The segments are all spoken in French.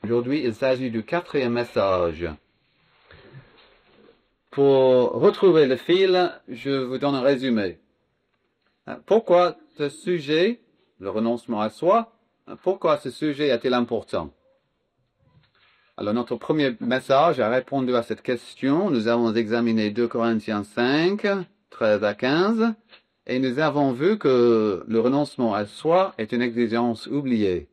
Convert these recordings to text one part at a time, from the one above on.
Aujourd'hui, il s'agit du quatrième message. Pour retrouver le fil, je vous donne un résumé. Pourquoi ce sujet, le renoncement à soi, pourquoi ce sujet est-il important? Alors, notre premier message a répondu à cette question. Nous avons examiné 2 Corinthiens 5, 13 à 15, et nous avons vu que le renoncement à soi est une exigence oubliée,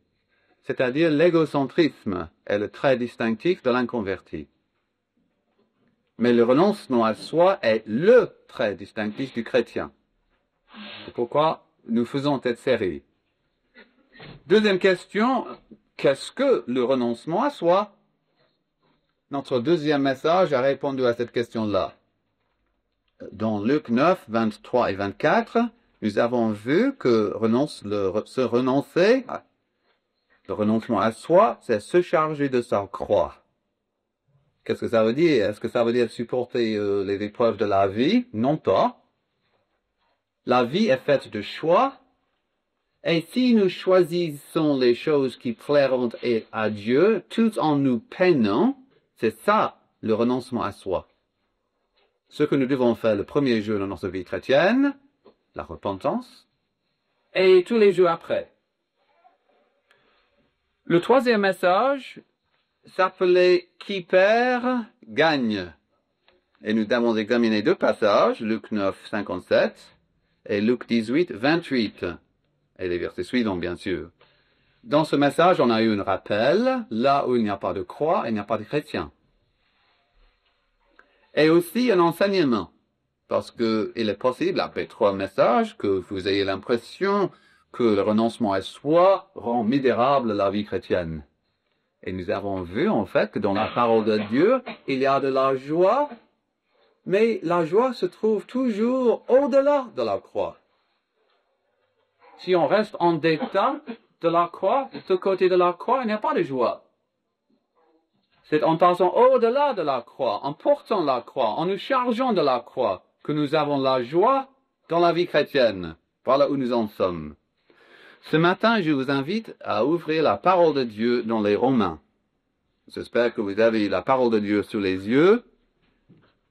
c'est-à-dire l'égocentrisme est le trait distinctif de l'inconverti. Mais le renoncement à soi est le trait distinctif du chrétien. C'est pourquoi nous faisons cette série. Deuxième question, qu'est-ce que le renoncement à soi? Notre deuxième message a répondu à cette question-là. Dans Luc 9, 23 et 24, nous avons vu que le renoncement à soi, c'est se charger de sa croix. Qu'est-ce que ça veut dire? Est-ce que ça veut dire supporter les épreuves de la vie? Non pas. La vie est faite de choix. Et si nous choisissons les choses qui plairont à Dieu, tout en nous peinant, c'est ça le renoncement à soi. Ce que nous devons faire le premier jour de notre vie chrétienne, la repentance, et tous les jours après. Le troisième message s'appelait « Qui perd, gagne ». Et nous avons examiné 2 passages, Luc 9, 57 et Luc 18, 28. Et les versets suivants, bien sûr. Dans ce message, on a eu un rappel, là où il n'y a pas de croix, il n'y a pas de chrétien. Et aussi un enseignement, parce qu'il est possible, après 3 messages, que vous ayez l'impression que le renoncement à soi rend misérable la vie chrétienne. Et nous avons vu, en fait, que dans la parole de Dieu, il y a de la joie, mais la joie se trouve toujours au-delà de la croix. Si on reste en état de la croix, de côté de la croix, il n'y a pas de joie. C'est en passant au-delà de la croix, en portant la croix, en nous chargeant de la croix, que nous avons la joie dans la vie chrétienne. Voilà où nous en sommes. Ce matin, je vous invite à ouvrir la parole de Dieu dans les Romains. J'espère que vous avez la parole de Dieu sous les yeux.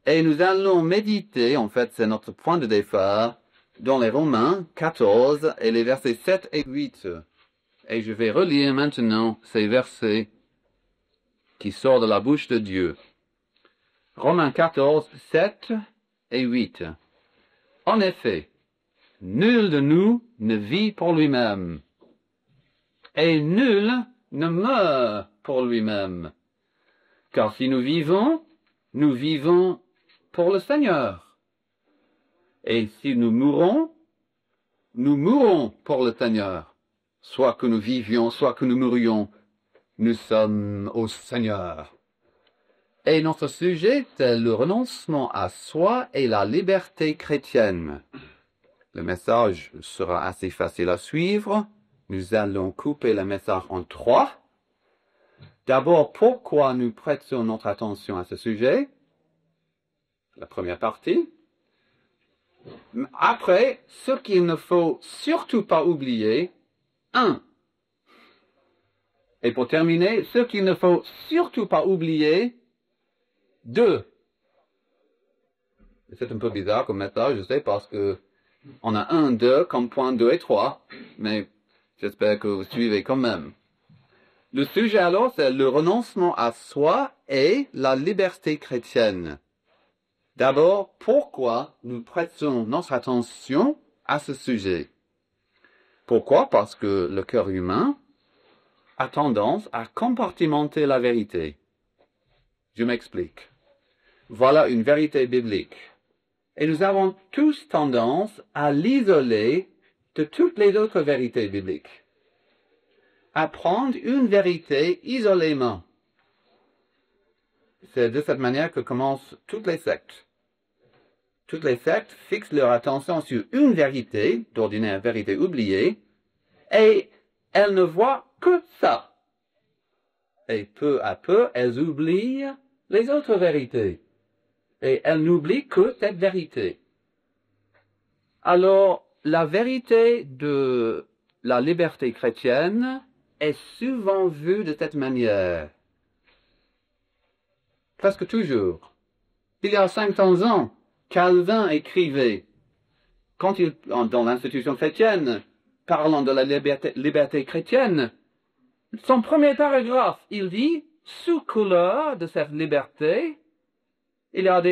Et nous allons méditer, en fait, c'est notre point de départ, dans les Romains 14 et les versets 7 et 8. Et je vais relire maintenant ces versets qui sortent de la bouche de Dieu. Romains 14, 7 et 8. En effet, nul de nous ne vit pour lui-même, et nul ne meurt pour lui-même. Car si nous vivons pour le Seigneur. Et si nous mourons pour le Seigneur. Soit que nous vivions, soit que nous mourions, nous sommes au Seigneur. Et notre sujet, c'est le renoncement à soi et la liberté chrétienne. Le message sera assez facile à suivre. Nous allons couper le message en 3. D'abord, pourquoi nous prêtons notre attention à ce sujet? La première partie. Après, ce qu'il ne faut surtout pas oublier, 1. Et pour terminer, ce qu'il ne faut surtout pas oublier, 2. C'est un peu bizarre comme message, je sais, parce que on a 1, 2 comme point 2 et 3, mais j'espère que vous suivez quand même. Le sujet alors, c'est le renoncement à soi et la liberté chrétienne. D'abord, pourquoi nous prêtons notre attention à ce sujet? Pourquoi? Parce que le cœur humain a tendance à compartimenter la vérité. Je m'explique. Voilà une vérité biblique. Et nous avons tous tendance à l'isoler de toutes les autres vérités bibliques. À prendre une vérité isolément. C'est de cette manière que commencent toutes les sectes. Toutes les sectes fixent leur attention sur une vérité, d'ordinaire vérité oubliée, et elles ne voient que ça. Et peu à peu, elles oublient les autres vérités. Et elles n'oublient que cette vérité. Alors, la vérité de la liberté chrétienne est souvent vu de cette manière. Presque toujours. Il y a 500 ans, Calvin écrivait, dans l'institution chrétienne, parlant de la liberté chrétienne, son premier paragraphe, il dit, sous couleur de cette liberté, il y a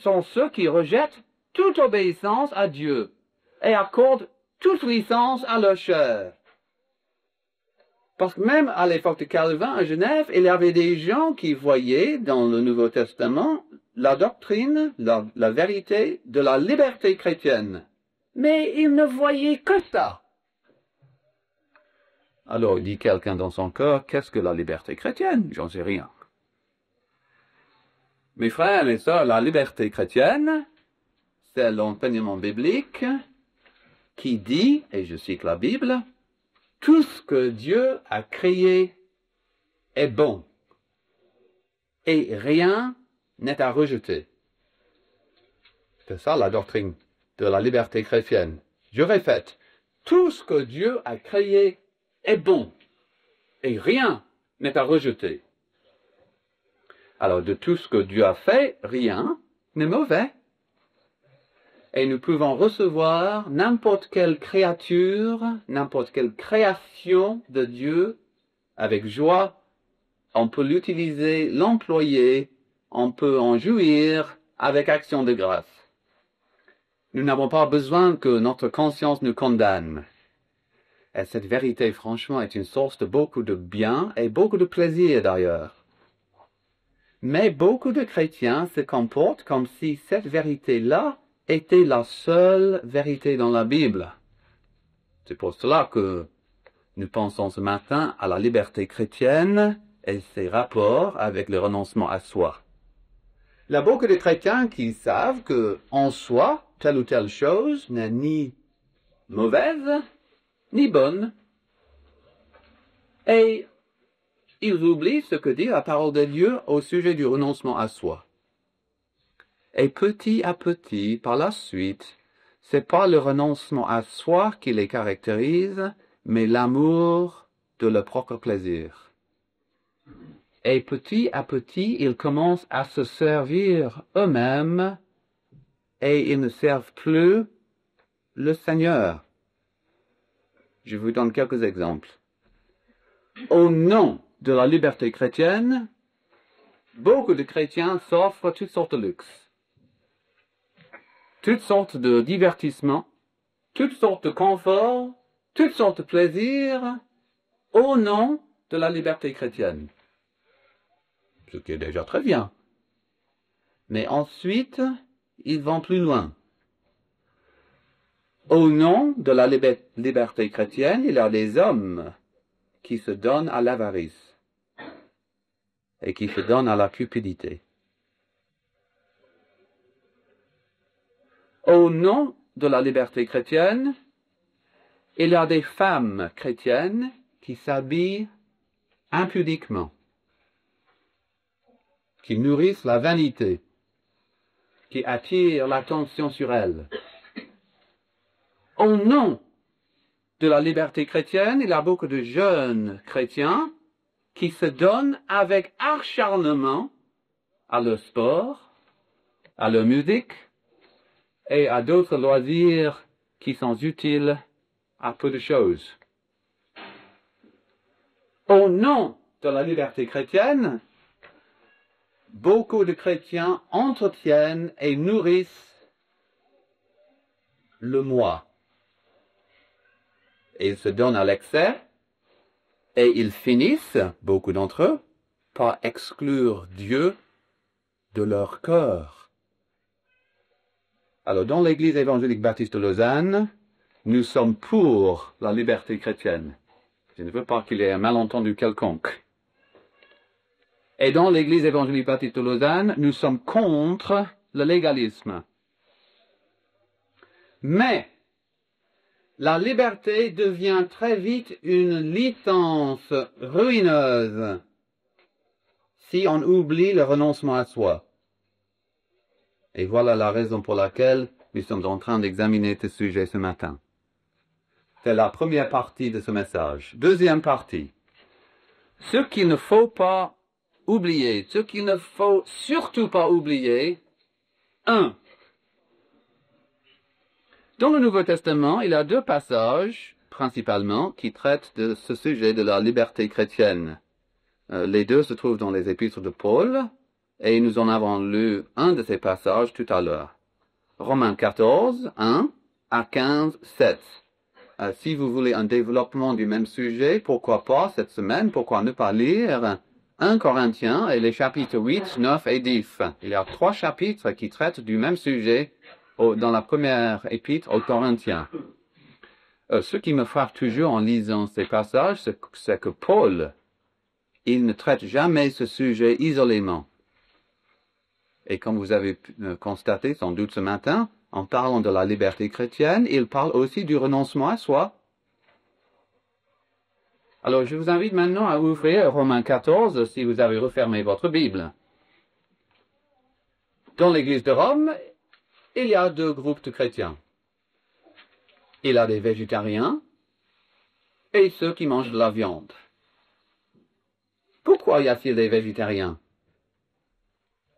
sont ceux qui rejettent toute obéissance à Dieu et accordent toute licence à leur chair. Parce que même à l'époque de Calvin à Genève, il y avait des gens qui voyaient dans le Nouveau Testament la doctrine, la vérité de la liberté chrétienne. Mais ils ne voyaient que ça. Alors, dit quelqu'un dans son cœur, qu'est-ce que la liberté chrétienne? J'en sais rien. Mes frères et sœurs, la liberté chrétienne, c'est l'enseignement biblique qui dit, et je cite la Bible, tout ce que Dieu a créé est bon, et rien n'est à rejeter. C'est ça la doctrine de la liberté chrétienne. Je répète, tout ce que Dieu a créé est bon, et rien n'est à rejeter. Alors, de tout ce que Dieu a fait, rien n'est mauvais. Et nous pouvons recevoir n'importe quelle créature, n'importe quelle création de Dieu avec joie. On peut l'utiliser, l'employer, on peut en jouir avec action de grâce. Nous n'avons pas besoin que notre conscience nous condamne. Et cette vérité, franchement, est une source de beaucoup de bien et beaucoup de plaisir d'ailleurs. Mais beaucoup de chrétiens se comportent comme si cette vérité-là était la seule vérité dans la Bible. C'est pour cela que nous pensons ce matin à la liberté chrétienne et ses rapports avec le renoncement à soi. Il y a beaucoup de chrétiens qui savent que, en soi, telle ou telle chose n'est ni mauvaise, ni bonne. Et ils oublient ce que dit la parole de Dieu au sujet du renoncement à soi. Et petit à petit, par la suite, c'est pas le renoncement à soi qui les caractérise, mais l'amour de leur propre plaisir. Et petit à petit, ils commencent à se servir eux-mêmes et ils ne servent plus le Seigneur. Je vous donne quelques exemples. Au nom de la liberté chrétienne, beaucoup de chrétiens s'offrent toutes sortes de luxes, toutes sortes de divertissements, toutes sortes de conforts, toutes sortes de plaisirs, au nom de la liberté chrétienne. Ce qui est déjà très bien. Mais ensuite, ils vont plus loin. Au nom de la liberté chrétienne, il y a des hommes qui se donnent à l'avarice et qui se donnent à la cupidité. Au nom de la liberté chrétienne, il y a des femmes chrétiennes qui s'habillent impudiquement, qui nourrissent la vanité, qui attirent l'attention sur elles. Au nom de la liberté chrétienne, il y a beaucoup de jeunes chrétiens qui se donnent avec acharnement à leur sport, à leur musique et à d'autres loisirs qui sont utiles à peu de choses. Au nom de la liberté chrétienne, beaucoup de chrétiens entretiennent et nourrissent le moi. Et ils se donnent à l'excès, et ils finissent, beaucoup d'entre eux, par exclure Dieu de leur cœur. Alors, dans l'Église évangélique baptiste de Lausanne, nous sommes pour la liberté chrétienne. Je ne veux pas qu'il y ait un malentendu quelconque. Et dans l'Église évangélique baptiste de Lausanne, nous sommes contre le légalisme. Mais la liberté devient très vite une licence ruineuse si on oublie le renoncement à soi. Et voilà la raison pour laquelle nous sommes en train d'examiner ce sujet ce matin. C'est la première partie de ce message. Deuxième partie. Ce qu'il ne faut pas oublier, ce qu'il ne faut surtout pas oublier, 1. Dans le Nouveau Testament, il y a 2 passages, principalement, qui traitent de ce sujet de la liberté chrétienne. Les 2 se trouvent dans les épîtres de Paul, et nous en avons lu un de ces passages tout à l'heure. Romains 14, 1 à 15, 7. Si vous voulez un développement du même sujet, pourquoi pas cette semaine, pourquoi ne pas lire 1 Corinthiens et les chapitres 8, 9 et 10. Il y a 3 chapitres qui traitent du même sujet dans la première épître aux Corinthiens. Ce qui me frappe toujours en lisant ces passages, c'est que Paul, il ne traite jamais ce sujet isolément. Et comme vous avez constaté sans doute ce matin, en parlant de la liberté chrétienne, il parle aussi du renoncement à soi. Alors, je vous invite maintenant à ouvrir Romains 14 si vous avez refermé votre Bible. Dans l'Église de Rome, il y a 2 groupes de chrétiens. Il y a des végétariens et ceux qui mangent de la viande. Pourquoi y a-t-il des végétariens?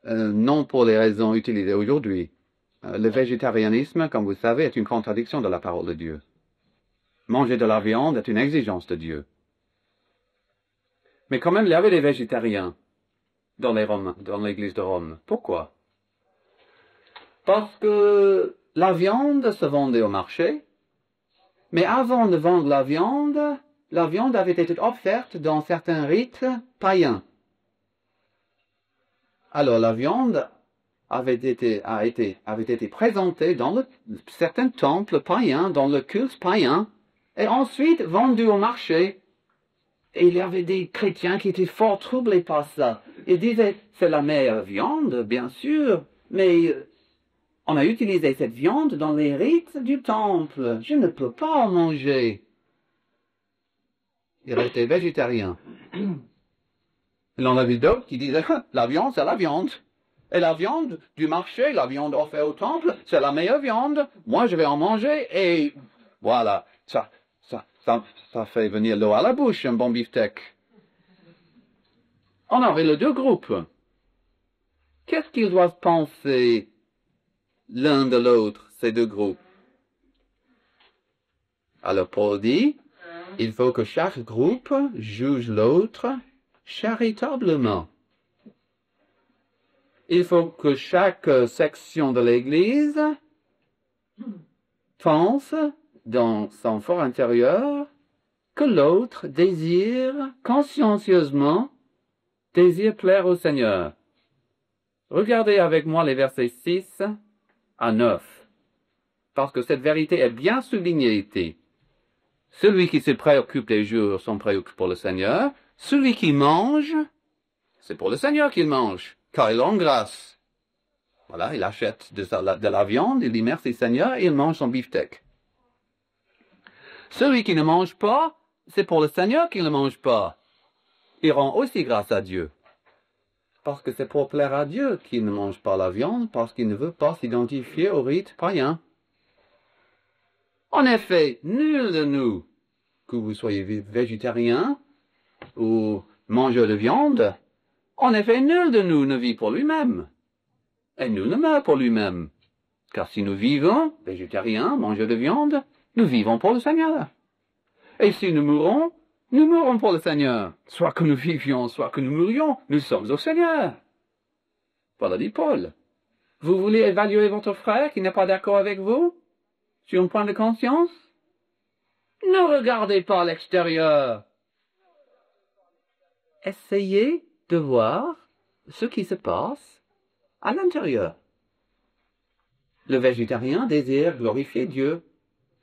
Non pour les raisons utilisées aujourd'hui. Le végétarianisme, comme vous savez, est une contradiction de la parole de Dieu. Manger de la viande est une exigence de Dieu. Mais quand même, il y avait des végétariens dans l'Église de Rome. Pourquoi? Parce que la viande se vendait au marché, mais avant de vendre la viande avait été offerte dans certains rites païens. Alors la viande avait été présentée dans certains temples païens, dans le culte païen, et ensuite vendue au marché. Et il y avait des chrétiens qui étaient fort troublés par ça. Ils disaient, c'est la meilleure viande, bien sûr, mais on a utilisé cette viande dans les rites du temple. Je ne peux pas en manger. Il était végétarien. Il en avait d'autres qui disaient, la viande, c'est la viande. Et la viande du marché, la viande offerte au temple, c'est la meilleure viande. Moi, je vais en manger et voilà, ça fait venir l'eau à la bouche, un bon beefsteak. On avait les 2 groupes. Qu'est-ce qu'ils doivent penser l'un de l'autre, ces 2 groupes? Alors Paul dit, il faut que chaque groupe juge l'autre charitablement. Il faut que chaque section de l'Église pense dans son fort intérieur que l'autre désire consciencieusement, désire plaire au Seigneur. Regardez avec moi les versets 6 à 9, parce que cette vérité est bien soulignée ici. Celui qui se préoccupe des jours s'en préoccupe pour le Seigneur. Celui qui mange, c'est pour le Seigneur qu'il mange, car il engrasse. Voilà, il achète de la viande, il dit merci Seigneur, et il mange son beefsteak. Celui qui ne mange pas, c'est pour le Seigneur qu'il ne mange pas. Il rend aussi grâce à Dieu. Parce que c'est pour plaire à Dieu qu'il ne mange pas la viande, parce qu'il ne veut pas s'identifier au rite païen. En effet, nul de nous, que vous soyez végétarien ou mangeur de viande, en effet, nul de nous ne vit pour lui-même. Et nul ne meurt pour lui-même. Car si nous vivons, végétariens, mangeurs de viande, nous vivons pour le Seigneur. Et si nous mourrons pour le Seigneur. Soit que nous vivions, soit que nous mourions, nous sommes au Seigneur. Voilà dit Paul. Vous voulez évaluer votre frère qui n'est pas d'accord avec vous sur un point de conscience? Ne regardez pas l'extérieur. Essayez de voir ce qui se passe à l'intérieur. Le végétarien désire glorifier Dieu.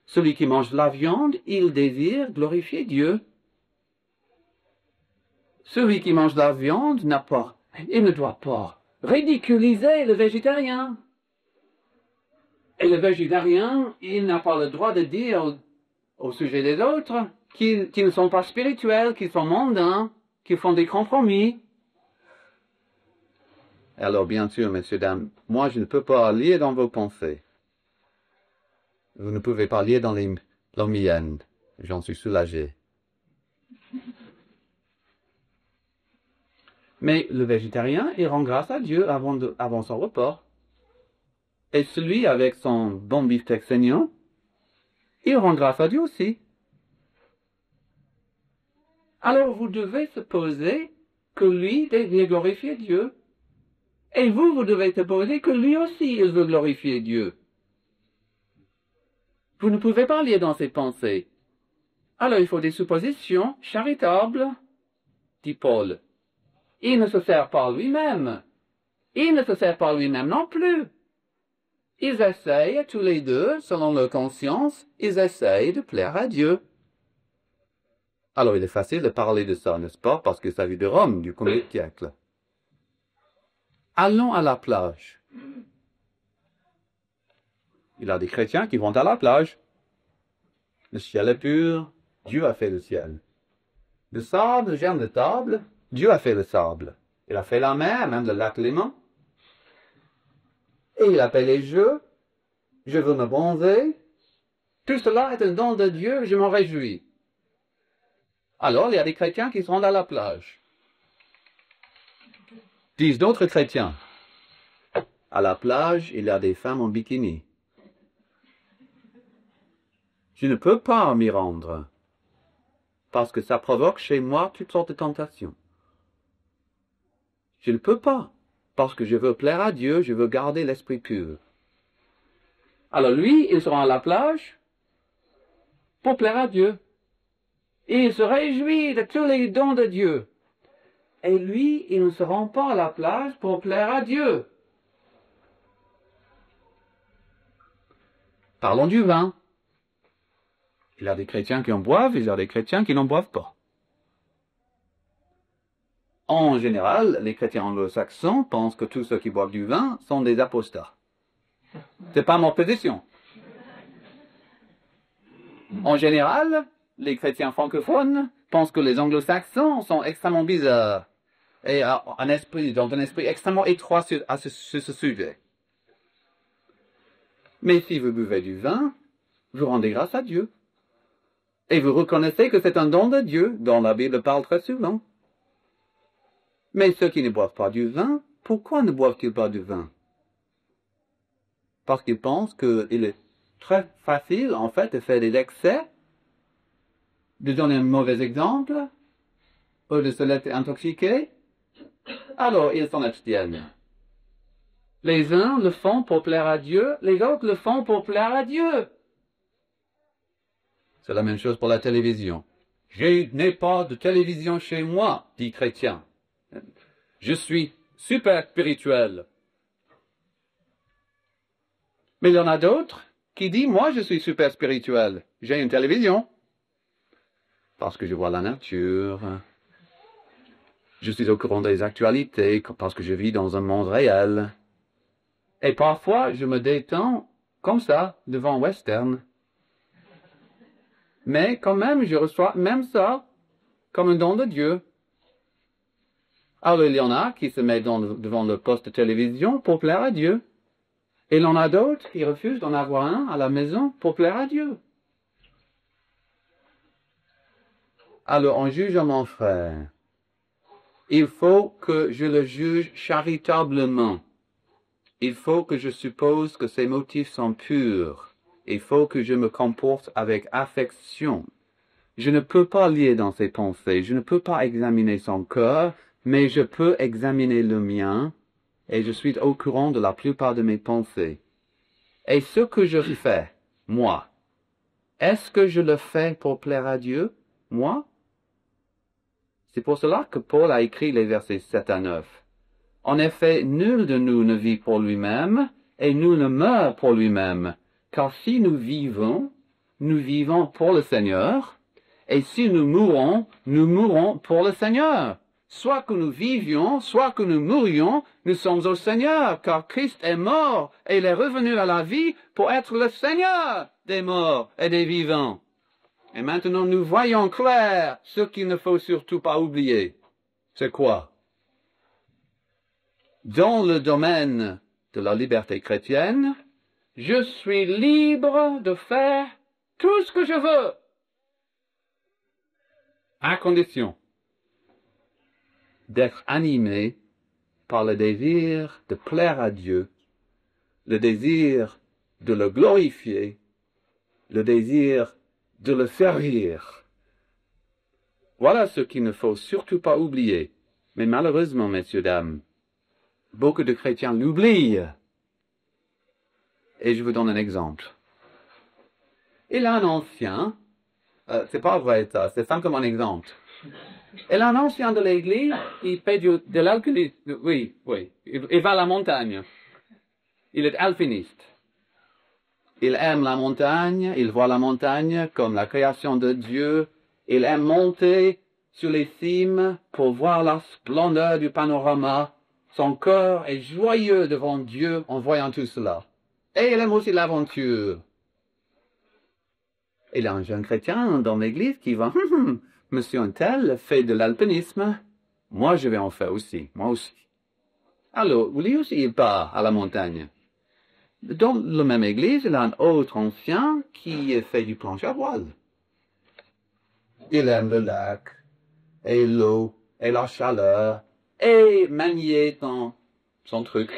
Celui qui mange de la viande, il désire glorifier Dieu. Celui qui mange de la viande il ne doit pas ridiculiser le végétarien. Et le végétarien, il n'a pas le droit de dire au sujet des autres qu'ils ne sont pas spirituels, qu'ils sont mondains, qu'ils font des compromis. Alors, bien sûr, messieurs, dames, moi, je ne peux pas lire dans vos pensées. Vous ne pouvez pas lire dans les miennes. J'en suis soulagé. Mais le végétarien, il rend grâce à Dieu avant son repas. Et celui avec son bon beefsteak saignant, il rend grâce à Dieu aussi. Alors vous devez supposer que lui désire glorifier Dieu. Et vous devez supposer que lui aussi, il veut glorifier Dieu. Vous ne pouvez pas lire dans ses pensées. Alors il faut des suppositions charitables, dit Paul. Il ne se sert pas lui-même. Il ne se sert pas lui-même non plus. Ils essayent, tous les deux, selon leur conscience, ils essayent de plaire à Dieu. Alors il est facile de parler de ça, n'est-ce pas, parce qu'il s'agit de Rome, du 1er siècle. Allons à la plage. Il y a des chrétiens qui vont à la plage. Le ciel est pur, Dieu a fait le ciel. Le sable germe de table, Dieu a fait le sable. Il a fait la mer, même le lac Léman. Et il a fait les jeux. Je veux me bronzer. Tout cela est un don de Dieu, je m'en réjouis. Alors, il y a des chrétiens qui se rendent à la plage. Disent d'autres chrétiens. À la plage, il y a des femmes en bikini. Je ne peux pas m'y rendre, parce que ça provoque chez moi toutes sortes de tentations. Je ne peux pas, parce que je veux plaire à Dieu, je veux garder l'esprit pur. Alors lui, il se rend à la plage pour plaire à Dieu. Et il se réjouit de tous les dons de Dieu. Et lui, il ne se rend pas à la plage pour plaire à Dieu. Parlons du vin. Il y a des chrétiens qui en boivent, il y a des chrétiens qui n'en boivent pas. En général, les chrétiens anglo-saxons pensent que tous ceux qui boivent du vin sont des apostats. C'est pas mon position. En général, les chrétiens francophones pensent que les anglo-saxons sont extrêmement bizarres et ont un esprit extrêmement étroit sur ce sujet. Mais si vous buvez du vin, vous rendez grâce à Dieu. Et vous reconnaissez que c'est un don de Dieu, dont la Bible parle très souvent. Mais ceux qui ne boivent pas du vin, pourquoi ne boivent-ils pas du vin? Parce qu'ils pensent qu'il est très facile, en fait, de faire des excès, de donner un mauvais exemple, ou de se laisser intoxiquer. Alors, ils s'en abstiennent. Les uns le font pour plaire à Dieu, les autres le font pour plaire à Dieu. C'est la même chose pour la télévision. Je n'ai pas de télévision chez moi, dit chrétien. Je suis super spirituel. Mais il y en a d'autres qui disent, moi je suis super spirituel. J'ai une télévision. Parce que je vois la nature. Je suis au courant des actualités, parce que je vis dans un monde réel. Et parfois, je me détends comme ça, devant un western. Mais quand même, je reçois même ça comme un don de Dieu. Alors il y en a qui se mettent devant le poste de télévision pour plaire à Dieu. Et il y en a d'autres qui refusent d'en avoir un à la maison pour plaire à Dieu. Alors en jugeant mon frère, il faut que je le juge charitablement. Il faut que je suppose que ses motifs sont purs. Il faut que je me comporte avec affection. Je ne peux pas lire dans ses pensées, je ne peux pas examiner son cœur, mais je peux examiner le mien, et je suis au courant de la plupart de mes pensées. Et ce que je fais, moi, est-ce que je le fais pour plaire à Dieu, moi? C'est pour cela que Paul a écrit les versets 7 à 9. En effet, nul de nous ne vit pour lui-même, et nul ne meurt pour lui-même. Car si nous vivons pour le Seigneur, et si nous mourons pour le Seigneur. Soit que nous vivions, soit que nous mourions, nous sommes au Seigneur, car Christ est mort, et il est revenu à la vie pour être le Seigneur des morts et des vivants. Et maintenant nous voyons clair ce qu'il ne faut surtout pas oublier. C'est quoi? Dans le domaine de la liberté chrétienne, je suis libre de faire tout ce que je veux. À condition d'être animé par le désir de plaire à Dieu, le désir de le glorifier, le désir de le servir. Voilà ce qu'il ne faut surtout pas oublier. Mais malheureusement, messieurs, dames, beaucoup de chrétiens l'oublient. Et je vous donne un exemple. Il y a un ancien, c'est pas vrai ça, c'est simplement un exemple. Il y a un ancien de l'église, il fait de l'alpinisme, oui, il va à la montagne. Il est alpiniste. Il aime la montagne, il voit la montagne comme la création de Dieu. Il aime monter sur les cimes pour voir la splendeur du panorama. Son cœur est joyeux devant Dieu en voyant tout cela. Et il aime aussi l'aventure. Il y a un jeune chrétien dans l'église qui va, Monsieur un tel fait de l'alpinisme, moi je vais en faire aussi, moi aussi. Alors, lui aussi il part à la montagne. Dans la même église, il y a un autre ancien qui fait du planche à voile. Il aime le lac, et l'eau, et la chaleur, et manier dans son truc.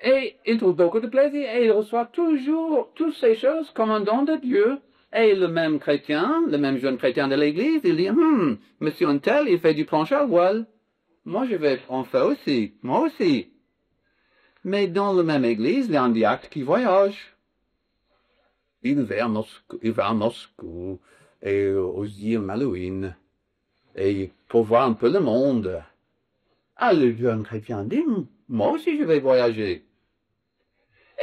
Et il trouve beaucoup de plaisir, et il reçoit toujours toutes ces choses comme un don de Dieu. Et le même chrétien, le même jeune chrétien de l'église, il dit, Monsieur un tel, il fait du planche à voile. Moi, je vais en faire aussi, moi aussi. Mais dans la même église, il y a un diacre qui voyage. Il va à Moscou, et aux îles Malouines, et pour voir un peu le monde. Ah, le jeune chrétien dit, moi aussi je vais voyager.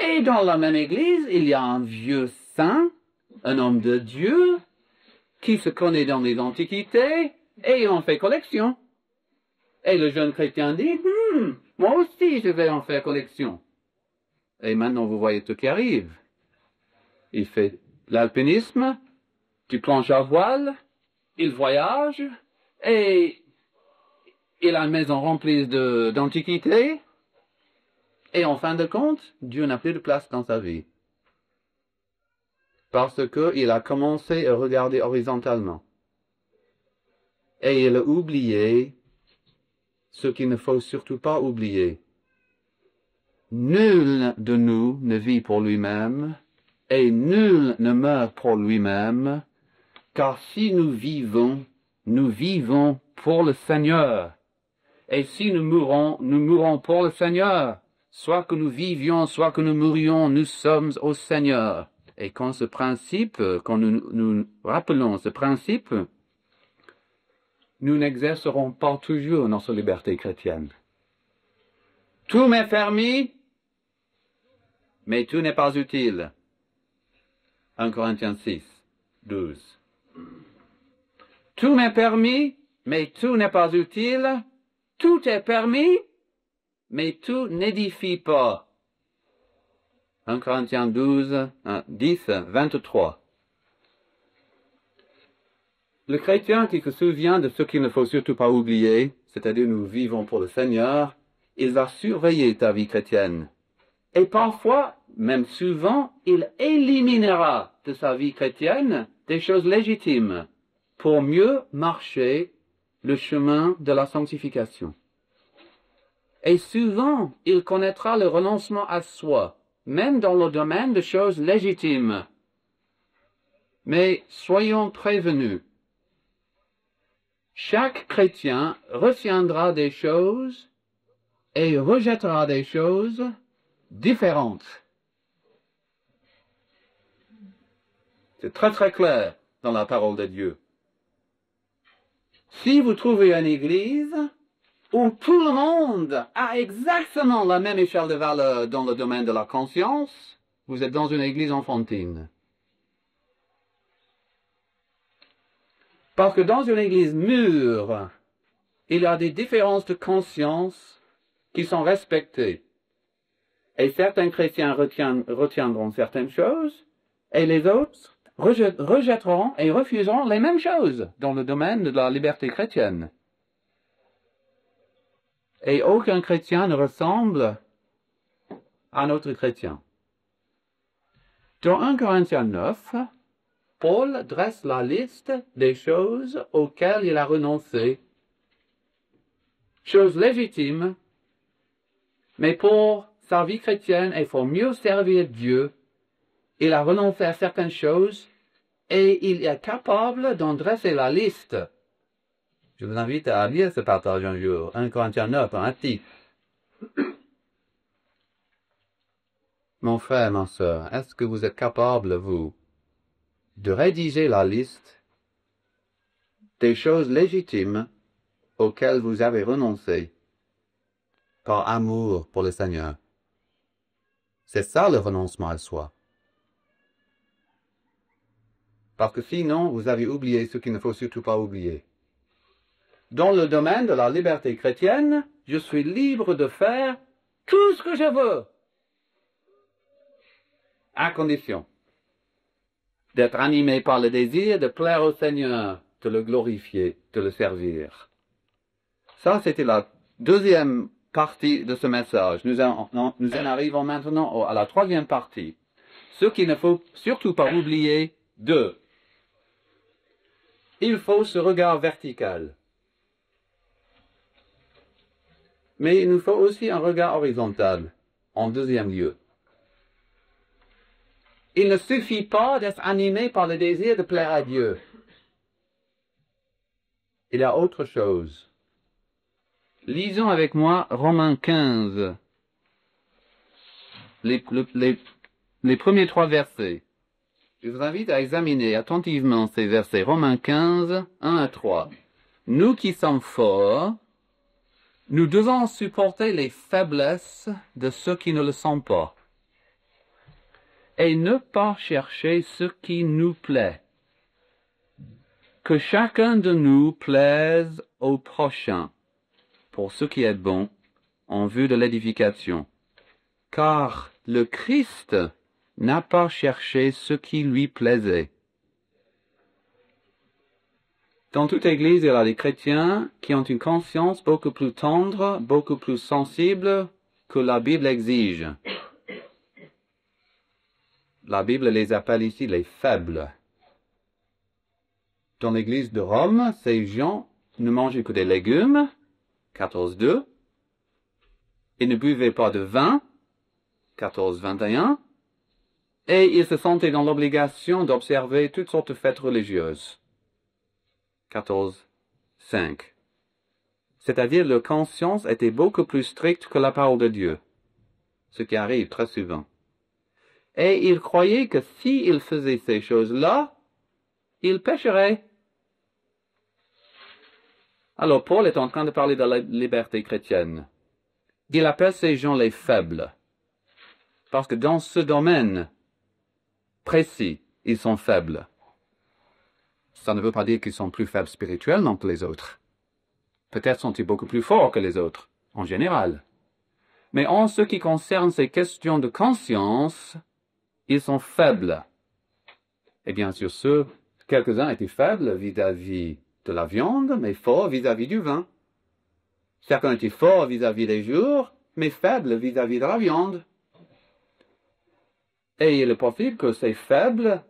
Et dans la même église, il y a un vieux saint, un homme de Dieu, qui se connaît dans les antiquités, et on fait collection. Et le jeune chrétien dit, moi aussi je vais en faire collection. Et maintenant vous voyez ce qui arrive. Il fait l'alpinisme, du planche à voile, il voyage, et il a une maison remplie d'antiquités, et en fin de compte, Dieu n'a plus de place dans sa vie. Parce qu'il a commencé à regarder horizontalement. Et il a oublié ce qu'il ne faut surtout pas oublier. Nul de nous ne vit pour lui-même, et nul ne meurt pour lui-même, car si nous vivons pour le Seigneur. Et si nous mourons pour le Seigneur. Soit que nous vivions, soit que nous mourions, nous sommes au Seigneur. Et quand nous rappelons ce principe, nous n'exercerons pas toujours notre liberté chrétienne. Tout m'est permis, mais tout n'est pas utile. 1 Corinthiens 6, 12. Tout m'est permis, mais tout n'est pas utile. Tout est permis, mais tout n'édifie pas. 1 Corinthiens 12, 10, 23. Le chrétien qui se souvient de ce qu'il ne faut surtout pas oublier, c'est-à-dire nous vivons pour le Seigneur, il va surveiller ta vie chrétienne. Et parfois, même souvent, il éliminera de sa vie chrétienne des choses légitimes pour mieux marcher le chemin de la sanctification. Et souvent, il connaîtra le renoncement à soi, même dans le domaine de choses légitimes. Mais soyons prévenus. Chaque chrétien retiendra des choses et rejettera des choses différentes. C'est très très clair dans la parole de Dieu. Si vous trouvez une église où tout le monde a exactement la même échelle de valeur dans le domaine de la conscience, vous êtes dans une église enfantine. Parce que dans une église mûre, il y a des différences de conscience qui sont respectées. Et certains chrétiens retiendront certaines choses, et les autres rejetteront et refuseront les mêmes choses dans le domaine de la liberté chrétienne. Et aucun chrétien ne ressemble à un autre chrétien. Dans 1 Corinthiens 9, Paul dresse la liste des choses auxquelles il a renoncé. Choses légitimes, mais pour sa vie chrétienne, il faut mieux servir Dieu. Il a renoncé à certaines choses et il est capable d'en dresser la liste. Je vous invite à lire ce partage un jour, 1 Corinthiens 9, un titre. Mon frère, ma sœur, est-ce que vous êtes capable, vous, de rédiger la liste des choses légitimes auxquelles vous avez renoncé par amour pour le Seigneur? C'est ça le renoncement à soi. Parce que sinon, vous avez oublié ce qu'il ne faut surtout pas oublier. Dans le domaine de la liberté chrétienne, je suis libre de faire tout ce que je veux, à condition d'être animé par le désir de plaire au Seigneur, de le glorifier, de le servir. Ça, c'était la deuxième partie de ce message. Nous en arrivons maintenant à la troisième partie. Ce qu'il ne faut surtout pas oublier, 2. Il faut ce regard vertical. Mais il nous faut aussi un regard horizontal, en deuxième lieu. Il ne suffit pas d'être animé par le désir de plaire à Dieu. Il y a autre chose. Lisons avec moi Romains 15, les premiers 3 versets. Je vous invite à examiner attentivement ces versets. Romains 15, 1 à 3. Nous qui sommes forts, nous devons supporter les faiblesses de ceux qui ne le sont pas, et ne pas chercher ce qui nous plaît. Que chacun de nous plaise au prochain, pour ce qui est bon, en vue de l'édification. Car le Christ n'a pas cherché ce qui lui plaisait. Dans toute Église, il y a des chrétiens qui ont une conscience beaucoup plus tendre, beaucoup plus sensible que la Bible exige. La Bible les appelle ici les faibles. Dans l'Église de Rome, ces gens ne mangeaient que des légumes, 14.2. Ils ne buvaient pas de vin, 14.21. Et ils se sentaient dans l'obligation d'observer toutes sortes de fêtes religieuses. 14.5. C'est-à-dire leur conscience était beaucoup plus stricte que la parole de Dieu, ce qui arrive très souvent. Et ils croyaient que s'ils faisaient ces choses-là, ils pécheraient. Alors Paul est en train de parler de la liberté chrétienne. Il appelle ces gens les faibles, parce que dans ce domaine précis, ils sont faibles. Ça ne veut pas dire qu'ils sont plus faibles spirituellement que les autres. Peut-être sont-ils beaucoup plus forts que les autres, en général. Mais en ce qui concerne ces questions de conscience, ils sont faibles. Et bien sûr, quelques-uns étaient faibles vis-à-vis de la viande, mais forts vis-à-vis du vin. Certains étaient forts vis-à-vis des jours, mais faibles vis-à-vis de la viande. Et il est possible que ces faibles,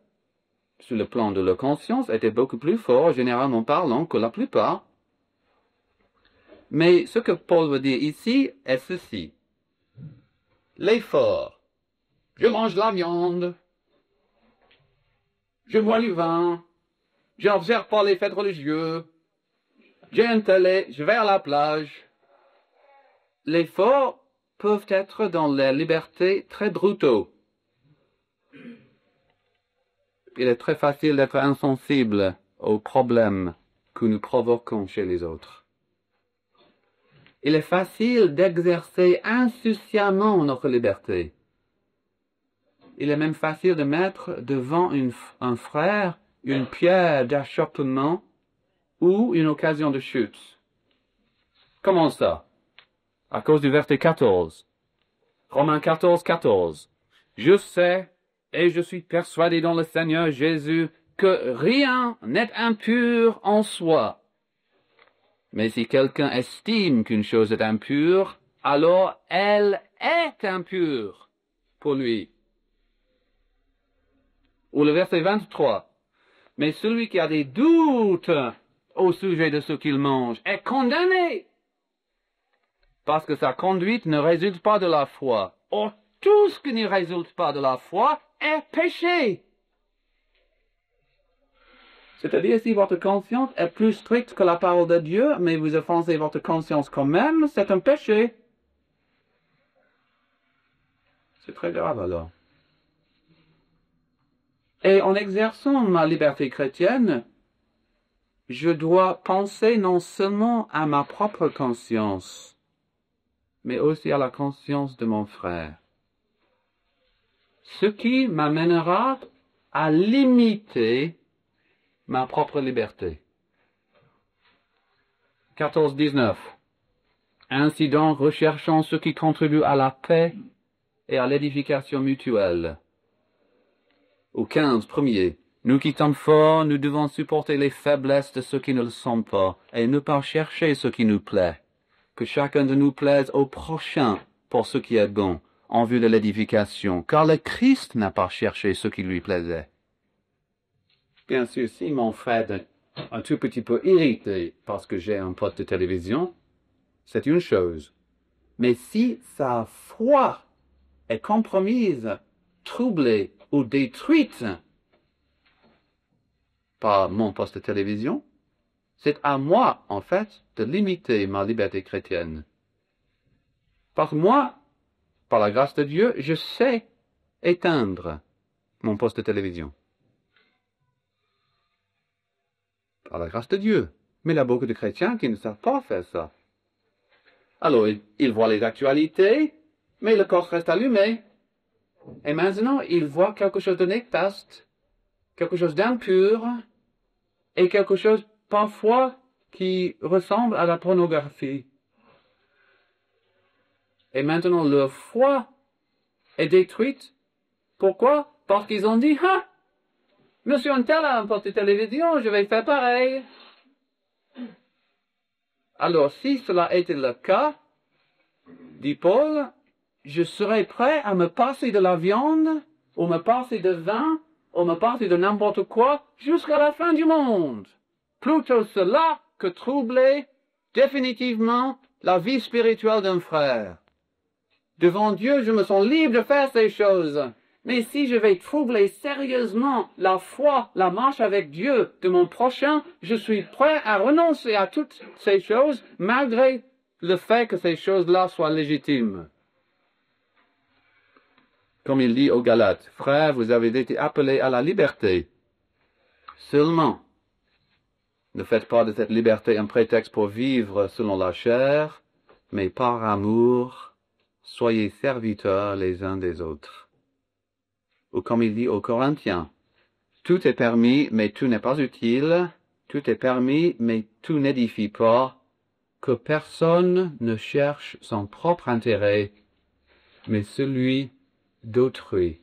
sur le plan de leur conscience, étaient beaucoup plus forts, généralement parlant, que la plupart. Mais ce que Paul veut dire ici est ceci. Les forts, je mange de la viande, je bois du vin, je n'observe pas les fêtes religieuses, j'ai un télé, je vais à la plage. Les forts peuvent être dans leur liberté très brutaux. Il est très facile d'être insensible aux problèmes que nous provoquons chez les autres. Il est facile d'exercer insouciamment notre liberté. Il est même facile de mettre devant un frère une pierre d'achoppement ou une occasion de chute. Comment ça? À cause du verset 14. Romains 14, 14. Je sais et je suis persuadé dans le Seigneur Jésus que rien n'est impur en soi. Mais si quelqu'un estime qu'une chose est impure, alors elle est impure pour lui. Ou le verset 23. Mais celui qui a des doutes au sujet de ce qu'il mange est condamné, parce que sa conduite ne résulte pas de la foi. Or, tout ce qui ne résulte pas de la foi est péché. C'est-à-dire, si votre conscience est plus stricte que la parole de Dieu, mais vous offensez votre conscience quand même, c'est un péché. C'est très grave alors. Et en exerçant ma liberté chrétienne, je dois penser non seulement à ma propre conscience, mais aussi à la conscience de mon frère. Ce qui m'amènera à limiter ma propre liberté. 14-19. Ainsi donc, recherchons ce qui contribue à la paix et à l'édification mutuelle. Au 15, premier. Nous qui sommes forts, nous devons supporter les faiblesses de ceux qui ne le sont pas, et ne pas chercher ce qui nous plaît. Que chacun de nous plaise au prochain pour ce qui est bon, en vue de l'édification, car le Christ n'a pas cherché ce qui lui plaisait. Bien sûr, si mon frère est un tout petit peu irrité parce que j'ai un poste de télévision, c'est une chose. Mais si sa foi est compromise, troublée ou détruite par mon poste de télévision, c'est à moi, en fait, de limiter ma liberté chrétienne. Parce que moi, par la grâce de Dieu, je sais éteindre mon poste de télévision. Par la grâce de Dieu. Mais il y a beaucoup de chrétiens qui ne savent pas faire ça. Alors, ils voient les actualités, mais le corps reste allumé. Et maintenant, ils voient quelque chose de néfaste, quelque chose d'impur, et quelque chose parfois qui ressemble à la pornographie. Et maintenant, leur foi est détruite. Pourquoi? Parce qu'ils ont dit, ah, monsieur un tel a un poste de télévision, je vais faire pareil. Alors, si cela était le cas, dit Paul, je serais prêt à me passer de la viande, ou me passer de vin, ou me passer de n'importe quoi, jusqu'à la fin du monde. Plutôt cela que troubler définitivement la vie spirituelle d'un frère. Devant Dieu, je me sens libre de faire ces choses. Mais si je vais troubler sérieusement la foi, la marche avec Dieu de mon prochain, je suis prêt à renoncer à toutes ces choses, malgré le fait que ces choses-là soient légitimes. Comme il dit aux Galates, « Frères, vous avez été appelés à la liberté. Seulement, ne faites pas de cette liberté un prétexte pour vivre selon la chair, mais par amour, soyez serviteurs les uns des autres. » Ou comme il dit aux Corinthiens, « Tout est permis, mais tout n'est pas utile. Tout est permis, mais tout n'édifie pas. Que personne ne cherche son propre intérêt, mais celui d'autrui. »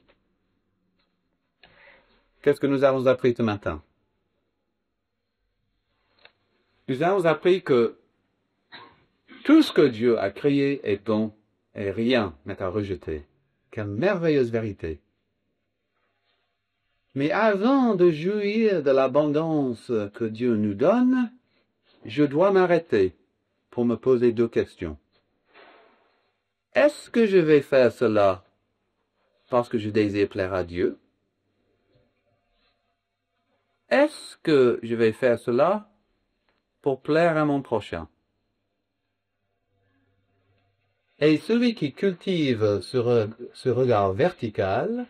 Qu'est-ce que nous avons appris ce matin? Nous avons appris que tout ce que Dieu a créé est bon et rien n'est à rejeter. Quelle merveilleuse vérité! Mais avant de jouir de l'abondance que Dieu nous donne, je dois m'arrêter pour me poser deux questions. Est-ce que je vais faire cela parce que je désire plaire à Dieu? Est-ce que je vais faire cela pour plaire à mon prochain? Et celui qui cultive ce regard vertical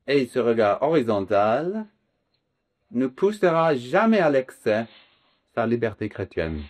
et ce regard horizontal ne poussera jamais à l'excès sa liberté chrétienne.